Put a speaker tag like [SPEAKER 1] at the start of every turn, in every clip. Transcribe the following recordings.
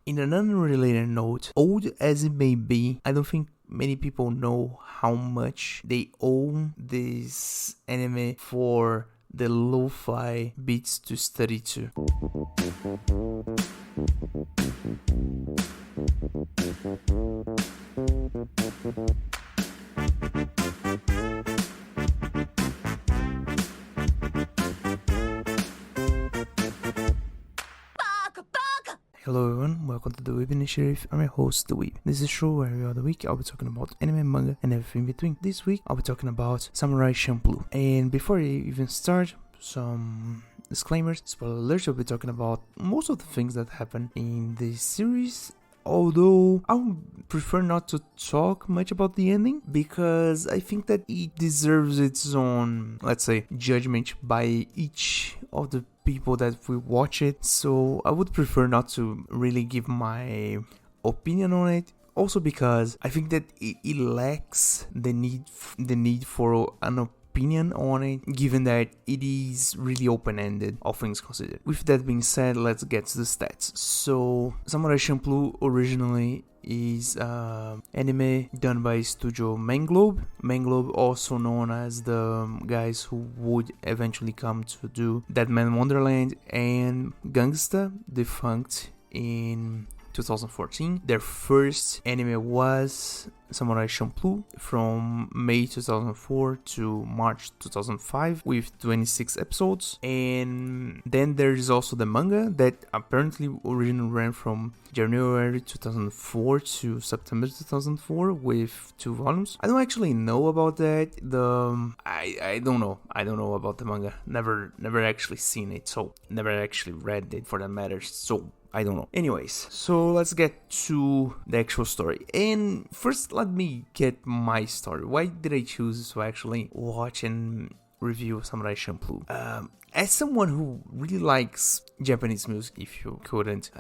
[SPEAKER 1] In an unrelated note, old as it may be, I don't think many people know how much they owe this anime for the lo-fi beats to study to. Hello everyone, welcome to the Weeb initiative. I'm your host, the Weeb. This is a show where every other week I'll be talking about anime, manga, and everything in between. This week I'll be talking about Samurai Champloo. And before I even start, some disclaimers. Spoiler alert, I'll be talking about most of the things that happen in this series. Although I would prefer not to talk much about the ending because I think that it deserves its own, let's say, judgment by each of the people that will watch it. So I would prefer not to really give my opinion on it. Also because I think that it lacks the need for an opinion on it, given that it is really open-ended, all things considered. With that being said, let's get to the stats. So Samurai Champloo originally is anime done by Studio Manglobe. Manglobe, also known as the guys who would eventually come to do Deadman Wonderland and Gangsta, defunct in 2014. Their first anime was Samurai Champloo from May 2004 to March 2005 with 26 episodes. And then there is also the manga that apparently originally ran from January 2004 to September 2004 with 2 volumes. I don't actually know about that. I don't know about the manga. Never actually seen it, so never actually read it for that matter. So I don't know. Anyways, so let's get to the actual story. And first, let me get my story. Why did I choose to actually watch and review Samurai Champloo? As someone who really likes Japanese music, if you couldn't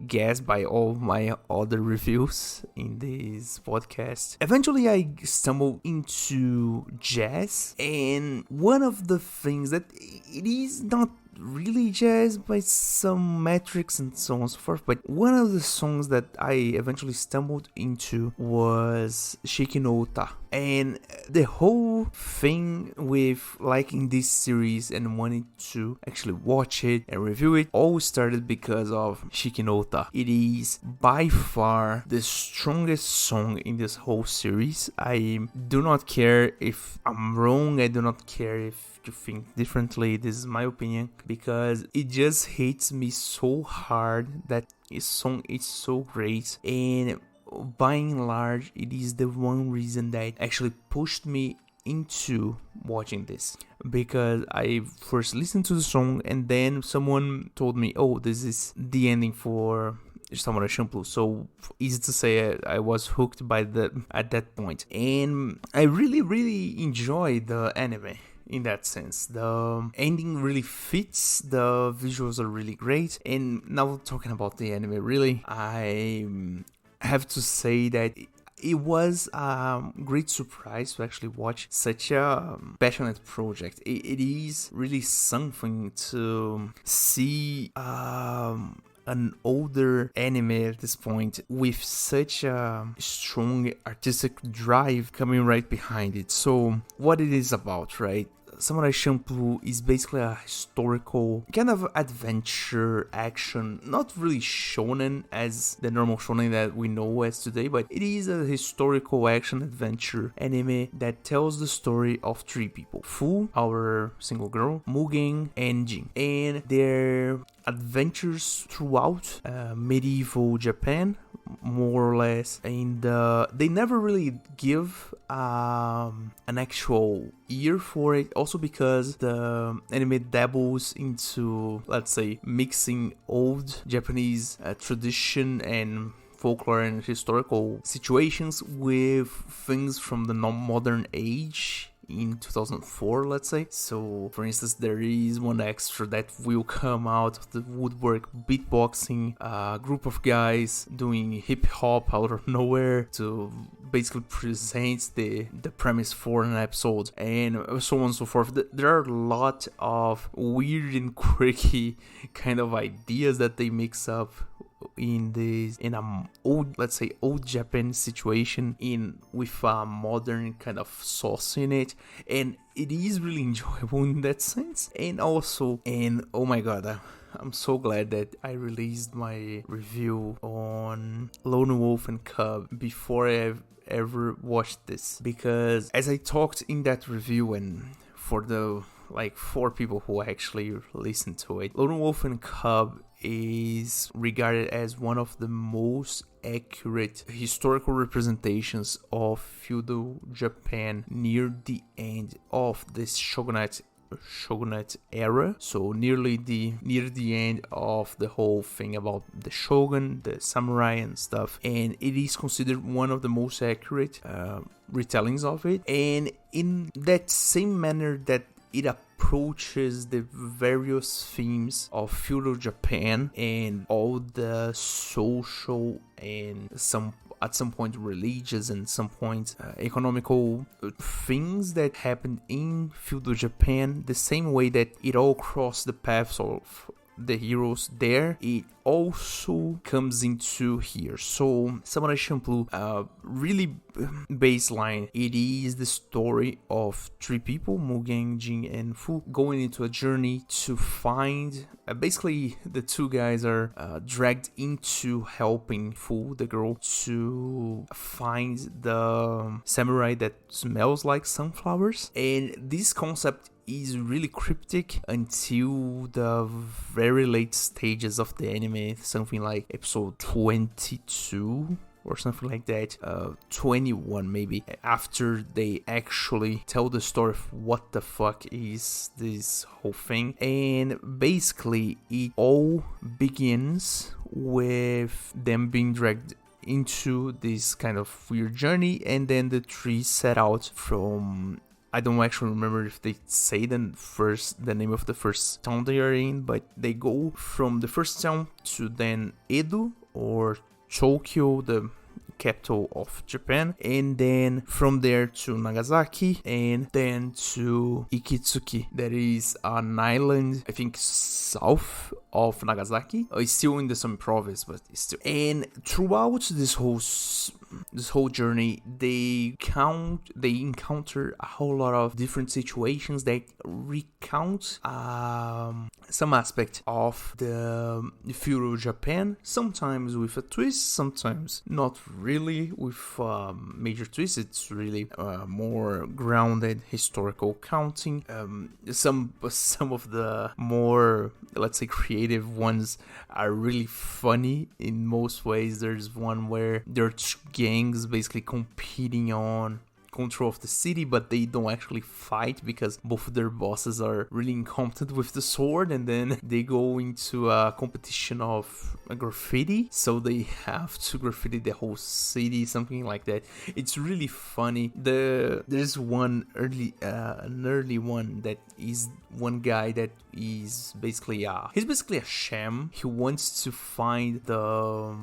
[SPEAKER 1] guess by all my other reviews in this podcast, eventually I stumbled into jazz. And one of the things that it is not really jazz by some metrics and so on and so forth, but one of the songs that I eventually stumbled into was Shiki no Uta. And the whole thing with liking this series and wanting to actually watch it and review it all started because of Shiki no Uta. It is by far the strongest song in this whole series. I do not care if I'm wrong, I do not care if you think differently. This is my opinion because it just hits me so hard that this song is so great, and by and large it is the one reason that actually pushed me into watching this, because I first listened to the song and then someone told me, oh, this is the ending for Samurai Champloo. So easy to say I was hooked at that point, and I really enjoy the anime. In that sense, the ending really fits, the visuals are really great. And now talking about the anime, really, I have to say that it was a great surprise to actually watch such a passionate project. It is really something to see an older anime at this point with such a strong artistic drive coming right behind it. So what it is about, right? Samurai Champloo is basically a historical kind of adventure action, not really shonen as the normal shonen that we know as today, but it is a historical action adventure anime that tells the story of 3 people: Fu, our single girl, Mugen, and Jin, and their adventures throughout medieval Japan, more or less. And they never really give an actual year for it, also because the anime dabbles into, let's say, mixing old Japanese tradition and folklore and historical situations with things from the modern age in 2004, let's say. So for instance, there is one extra that will come out of the woodwork, beatboxing, a group of guys doing hip hop out of nowhere to basically present the premise for an episode, and so on and so forth. There are a lot of weird and quirky kind of ideas that they mix up in a old, let's say, old Japan situation with a modern kind of sauce in it, and it is really enjoyable in that sense. And oh my god, I'm so glad that I released my review on Lone Wolf and Cub before I've ever watched this, because as I talked in that review, and for the 4 people who actually listened to it, Lone Wolf and Cub is regarded as one of the most accurate historical representations of feudal Japan near the end of this shogunate era, so near the end of the whole thing about the shogun, the samurai and stuff, and it is considered one of the most accurate retellings of it. And in that same manner that it approaches the various themes of feudal Japan and all the social and at some point religious and some point economical things that happened in feudal Japan, the same way that it all crossed the paths of the heroes there, it also comes into here. So Samurai Champloo, really baseline, it is the story of 3 people, Mugen, Jin and Fu, going into a journey to find basically the 2 guys are dragged into helping Fu, the girl, to find the samurai that smells like sunflowers. And this concept is really cryptic until the very late stages of the anime, something like episode 22 or something like that, 21 maybe, after they actually tell the story of what the fuck is this whole thing. And basically it all begins with them being dragged into this kind of weird journey, and then the 3 set out from, I don't actually remember if they say the name of the first town they are in, but they go from the first town to then Edo or Tokyo, the capital of Japan, and then from there to Nagasaki, and then to Ikitsuki, that is an island, I think, south of Nagasaki. It's still in the same province, but it's still. And throughout this whole journey, they encounter a whole lot of different situations that recount some aspect of the feudal Japan, sometimes with a twist, sometimes not really with major twists. It's really more grounded historical counting. Some of the more, let's say, creative ones are really funny in most ways. There's one where there are gangs basically competing on control of the city, but they don't actually fight because both of their bosses are really incompetent with the sword, and then they go into a competition of graffiti, so they have to graffiti the whole city, something like that. It's really funny. There's one an early one that is one guy that is basically he's basically a sham. He wants to find a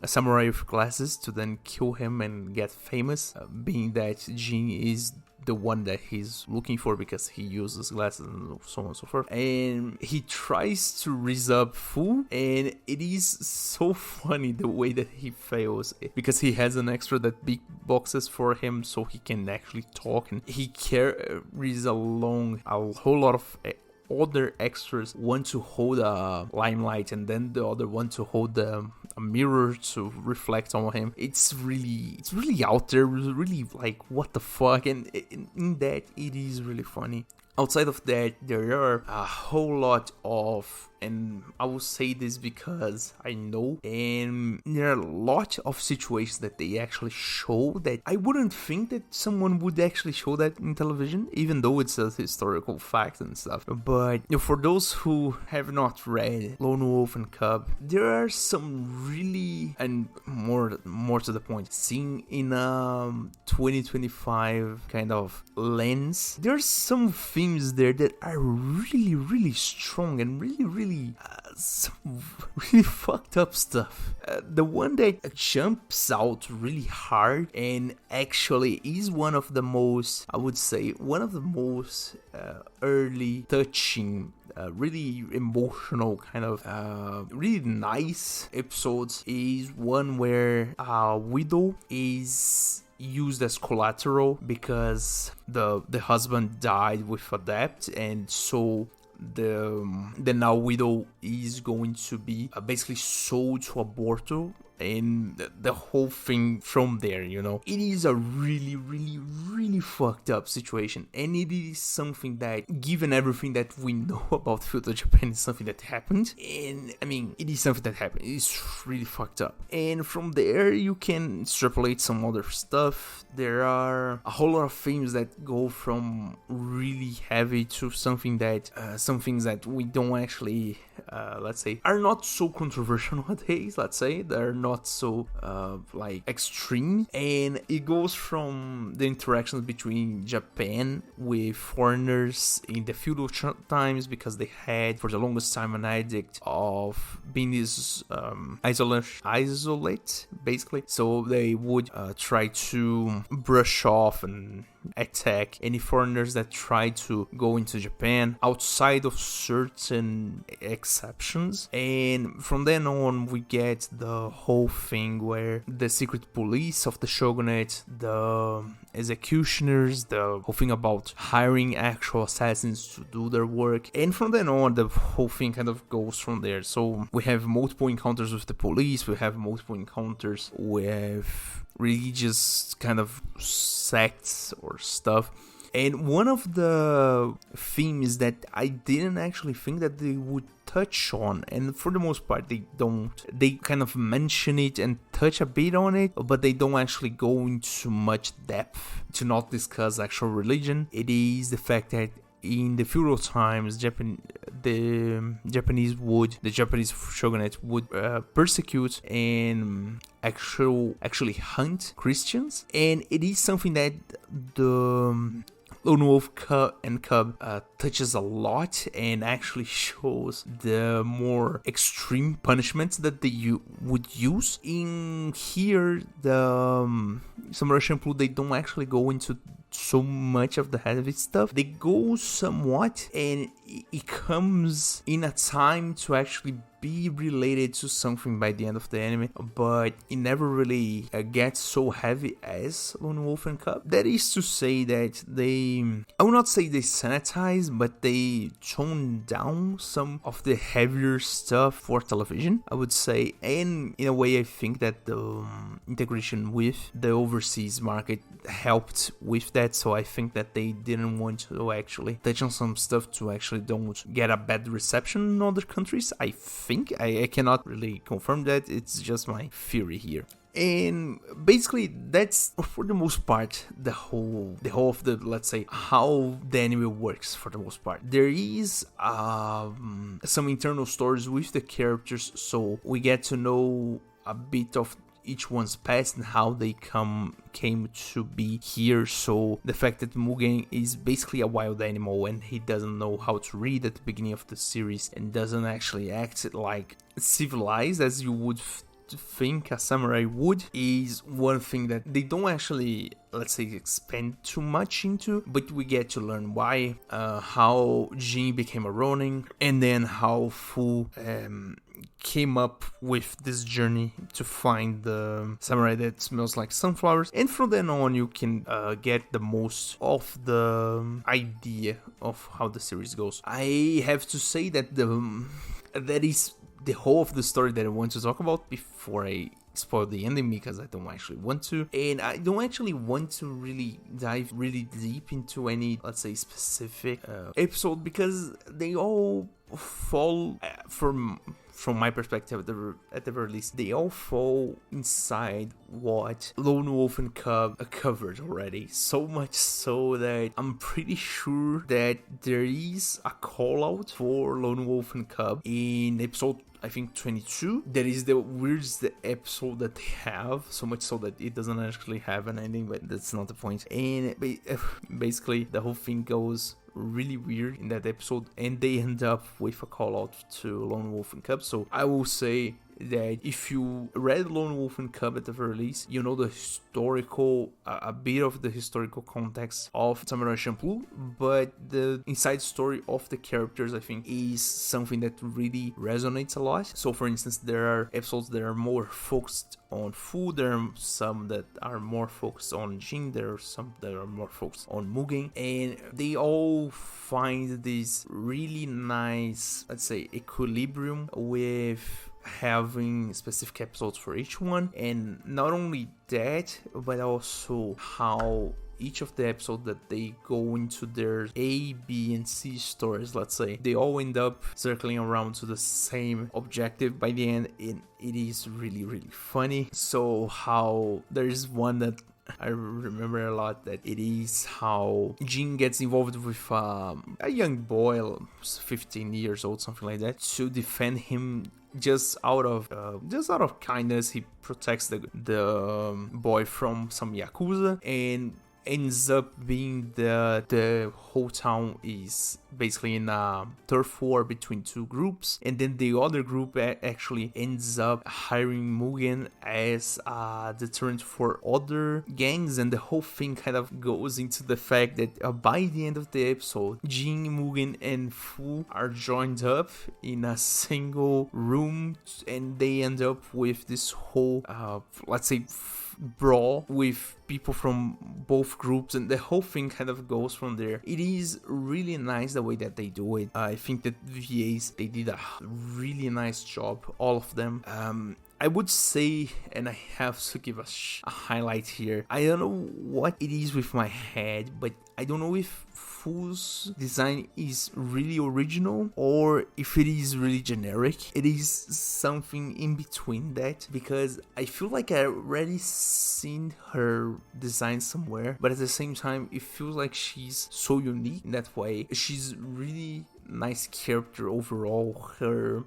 [SPEAKER 1] samurai with glasses to then kill him and get famous, being that Jin is the one that he's looking for because he uses glasses and so on and so forth. And he tries to raise up Fu, and it is so funny the way that he fails, because he has an extra that big boxes for him so he can actually talk, and he carries along a whole lot of other extras, one to hold a limelight and then the other one to hold a mirror to reflect on him. It's really out there, really like what the fuck, and in that it is really funny. Outside of that, there are a whole lot of, and I will say this because I know, and there are a lot of situations that they actually show that I wouldn't think that someone would actually show that in television, even though it's a historical fact and stuff. But for those who have not read Lone Wolf and Cub, there are some really, and more to the point, seen in a 2025 kind of lens, there's some things themes there that are really, really strong and really some really fucked up stuff. The one that jumps out really hard and actually is one of the most, I would say, one of the most early touching, really emotional, kind of really nice episodes is one where widow is used as collateral because the husband died with a debt, and so the now widow is going to be basically sold to aborto, and the whole thing from there, you know. It is a really fucked up situation, and it is something that, given everything that we know about feudal Japan, is something that happened, and I mean, it is something that happened. It's really fucked up, and from there you can extrapolate some other stuff. There are a whole lot of things that go from really heavy to something that some things that we don't actually let's say are not so controversial nowadays. Let's say they're not so like extreme, and it goes from the interactions between Japan with foreigners in the feudal times, because they had for the longest time an edict of being this isolate basically, so they would try to brush off and attack any foreigners that try to go into Japan outside of certain exceptions. And from then on we get the whole thing where the secret police of the shogunate, the executioners, the whole thing about hiring actual assassins to do their work, and from then on the whole thing kind of goes from there. So we have multiple encounters with the police, we have multiple encounters with religious kind of sects or stuff. And one of the themes that I didn't actually think that they would touch on, and for the most part they don't, they kind of mention it and touch a bit on it, but they don't actually go into much depth to not discuss actual religion. It is the fact that in the feudal times, the Japanese shogunate would persecute and actually hunt Christians, and it is something that the Lone Wolf and Cub touches a lot, and actually shows the more extreme punishments that they would use. In here, the Samurai Champloo, they don't actually go into so much of the heavy stuff. They go somewhat, and it comes in a time to actually be related to something by the end of the anime, but it never really gets so heavy as Lone Wolf and Cub. That is to say that they, I will not say they sanitize, but they tone down some of the heavier stuff for television, I would say. And in a way, I think that the integration with the overseas market helped with that, so I think that they didn't want to actually touch on some stuff to actually don't get a bad reception in other countries. I think I cannot really confirm that, it's just my theory here. And basically that's for the most part the whole of the, let's say, how the anime works for the most part. There is some internal stories with the characters, so we get to know a bit of each one's past and how they came to be here. So the fact that Mugen is basically a wild animal and he doesn't know how to read at the beginning of the series and doesn't actually act like civilized as you would think a samurai would, is one thing that they don't actually, let's say, expand too much into, but we get to learn why, how Jin became a Ronin, and then how Fu came up with this journey to find the samurai that smells like sunflowers. And from then on you can get the most of the idea of how the series goes. I have to say that that is the whole of the story that I want to talk about before I spoil the ending, because I don't actually want to, and I don't actually want to really dive really deep into any, let's say, specific episode, because they all fall from my perspective, at the very least, they all fall inside what Lone Wolf and Cub covered already. So much so that I'm pretty sure that there is a call out for Lone Wolf and Cub in episode, I think, 22. That is the weirdest episode that they have, so much so that it doesn't actually have an ending, but that's not the point. And basically the whole thing goes really weird in that episode, and they end up with a call out to Lone Wolf and Cub. So I will say that if you read Lone Wolf and Cub at the very least, you know the historical, a bit of the historical context of Samurai Champloo, but the inside story of the characters, I think, is something that really resonates a lot. So for instance, there are episodes that are more focused on Fu, there are some that are more focused on Jin, there are some that are more focused on Mugen, and they all find this really nice, let's say, equilibrium with having specific episodes for each one. And not only that, but also how each of the episodes that they go into their A, B, and C stories, let's say, they all end up circling around to the same objective by the end, and it is really, really funny. So how there's one that I remember a lot, that it is how Jin gets involved with a young boy, 15 years old, something like that, to defend him. Just out of kindness, he protects the boy from some yakuza, and ends up being the whole town is basically in a turf war between two groups, and then the other group actually ends up hiring Mugen as a deterrent for other gangs, and the whole thing kind of goes into the fact that by the end of the episode, Jin, Mugen, and Fu are joined up in a single room, and they end up with this whole let's say brawl with people from both groups, and the whole thing kind of goes from there. It is really nice the way that they do it. I think that VAs, they did a really nice job, all of them. I would say, and I have to give a highlight here, I don't know what it is with my head, but I don't know if Fu's design is really original or if it is really generic. It is something in between that, because I feel like I already seen her design somewhere, but at the same time it feels like she's so unique in that way. She's really nice character overall.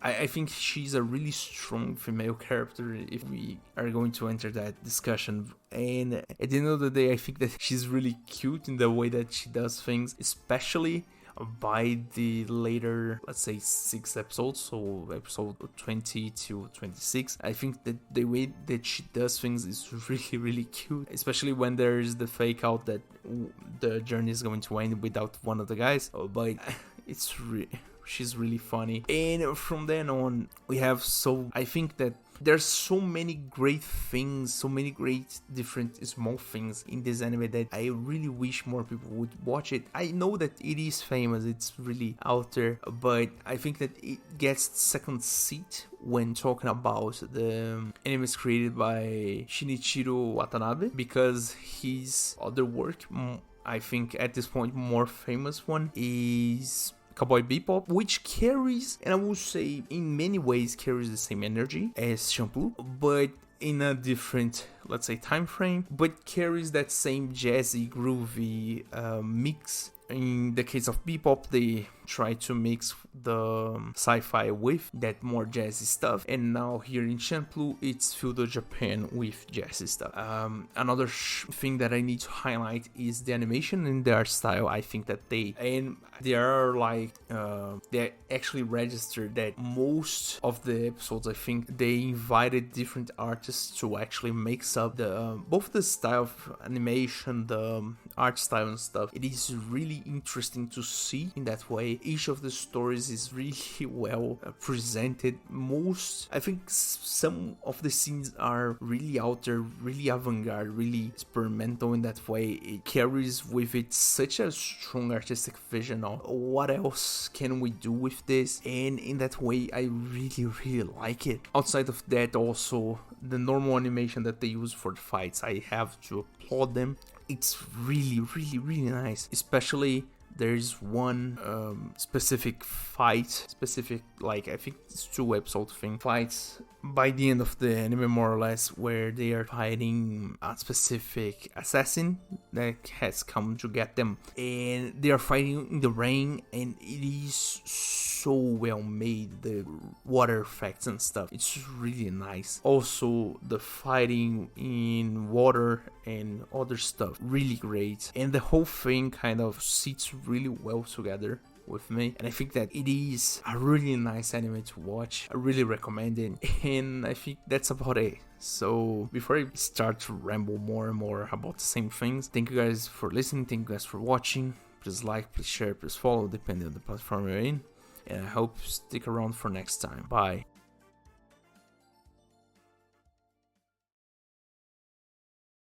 [SPEAKER 1] I think she's a really strong female character if we are going to enter that discussion. And at the end of the day, I think that she's really cute in the way that she does things, especially by the later, let's say, 6 episodes, so episode 20 to 26. I think that the way that she does things is really, really cute, especially when there is the fake out that the journey is going to end without one of the guys. But she's really funny. And from then on, we have, so I think that there's so many great things, so many great different small things in this anime that I really wish more people would watch it. I know that it is famous, it's really out there, but I think that it gets second seat when talking about the animes created by Shinichiro Watanabe, because his other work, I think at this point more famous one, is Cowboy Bebop, which carries, and I will say in many ways carries the same energy as Champloo, but in a different, let's say, time frame, but carries that same jazzy, groovy mix. In the case of Bebop, they try to mix the sci-fi with that more jazzy stuff, and now here in Champloo, it's feudal Japan with jazzy stuff. Another thing that I need to highlight is the animation and the art style. I think that they are like they actually registered that most of the episodes, I think they invited different artists to actually mix up the both the style of animation, the art style and stuff. It is really interesting to see in that way. Each of the stories is really well presented. I think some of the scenes are really out there, really avant-garde, really experimental in that way. It carries with it such a strong artistic vision of what else can we do with this, and in that way I really, really like it. Outside of that, also the normal animation that they use for the fights, I have to applaud them. It's really, really, really nice. Especially there's one specific fight, like I think it's 2 episode thing, fights by the end of the anime, more or less, where they are fighting a specific assassin that has come to get them, and they are fighting in the rain, and it is so well made, the water effects and stuff. It's really nice. Also, the fighting in water and other stuff, really great, and the whole thing kind of sits really well together with me, and I think that it is a really nice anime to watch. I really recommend it, and I think that's about it. So before I start to ramble more and more about the same things, thank you guys for listening, thank you guys for watching. Please like, please share, please follow, depending on the platform you're in, and I hope you stick around for next time. Bye.